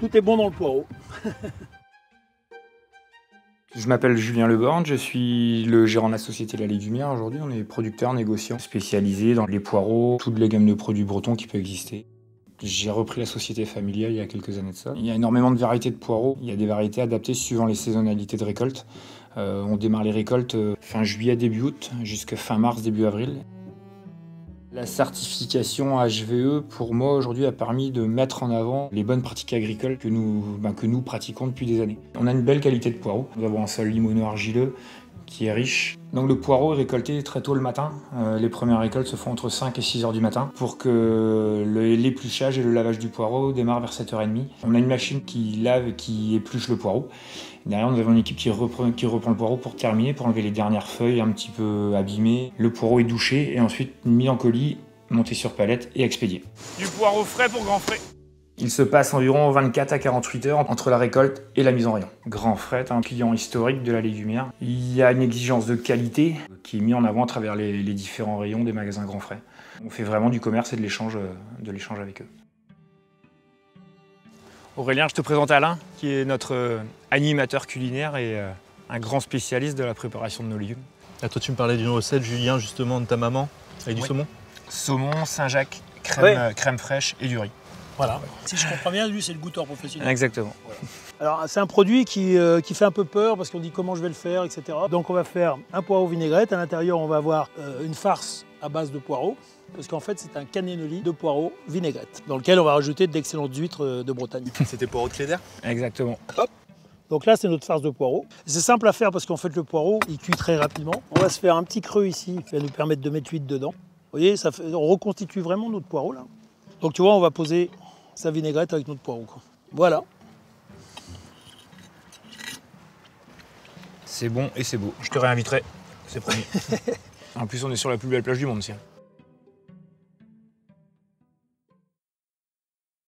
Tout est bon dans le poireau. Je m'appelle Julien Leborgne, je suis le gérant de la société La Légumière. Aujourd'hui, on est producteur, négociant, spécialisé dans les poireaux, toute la gamme de produits bretons qui peut exister. J'ai repris la société familiale il y a quelques années de ça. Il y a énormément de variétés de poireaux. Il y a des variétés adaptées suivant les saisonnalités de récolte. On démarre les récoltes fin juillet, début août, jusqu'à fin mars, début avril. La certification HVE, pour moi, aujourd'hui, a permis de mettre en avant les bonnes pratiques agricoles que nous pratiquons depuis des années. On a une belle qualité de poireau. Nous avons un sol limoneux-argileux qui est riche. Donc le poireau est récolté très tôt le matin. Les premières récoltes se font entre 5 et 6 heures du matin pour que l'épluchage et le lavage du poireau démarrent vers 7h30. On a une machine qui lave et qui épluche le poireau. Derrière, nous avons une équipe qui reprend le poireau pour terminer, pour enlever les dernières feuilles un petit peu abîmées. Le poireau est douché et ensuite mis en colis, monté sur palette et expédié. Du poireau frais pour grand frais. Il se passe environ 24 à 48 heures entre la récolte et la mise en rayon. Grand Frais, un client historique de La Légumière. Il y a une exigence de qualité qui est mise en avant à travers les différents rayons des magasins Grand Frais. On fait vraiment du commerce et de l'échange avec eux. Aurélien, je te présente Alain, qui est notre animateur culinaire et un grand spécialiste de la préparation de nos légumes. Ah, toi, tu me parlais d'une recette, Julien, justement, de ta maman, avec du saumon. Saumon, Saint-Jacques, crème fraîche et du riz. Voilà. Si je comprends bien, lui, c'est le goûteur professionnel. Exactement. Voilà. Alors, c'est un produit qui fait un peu peur parce qu'on dit comment je vais le faire, etc. Donc, on va faire un poireau vinaigrette. À l'intérieur, on va avoir une farce à base de poireaux. Parce qu'en fait, c'est un cannelloni de poireaux vinaigrette, dans lequel on va rajouter d'excellentes huîtres de Bretagne. C'était poireaux de Cléder. Exactement. Hop. Donc là, c'est notre farce de poireaux. C'est simple à faire parce qu'en fait, le poireau, il cuit très rapidement. On va se faire un petit creux ici qui va nous permettre de mettre l'huître dedans. Vous voyez, on reconstitue vraiment notre poireau là. Donc tu vois, on va poser sa vinaigrette avec notre poireau, quoi. Voilà. C'est bon et c'est beau. Je te réinviterai, c'est promis. En plus, on est sur la plus belle plage du monde, ici.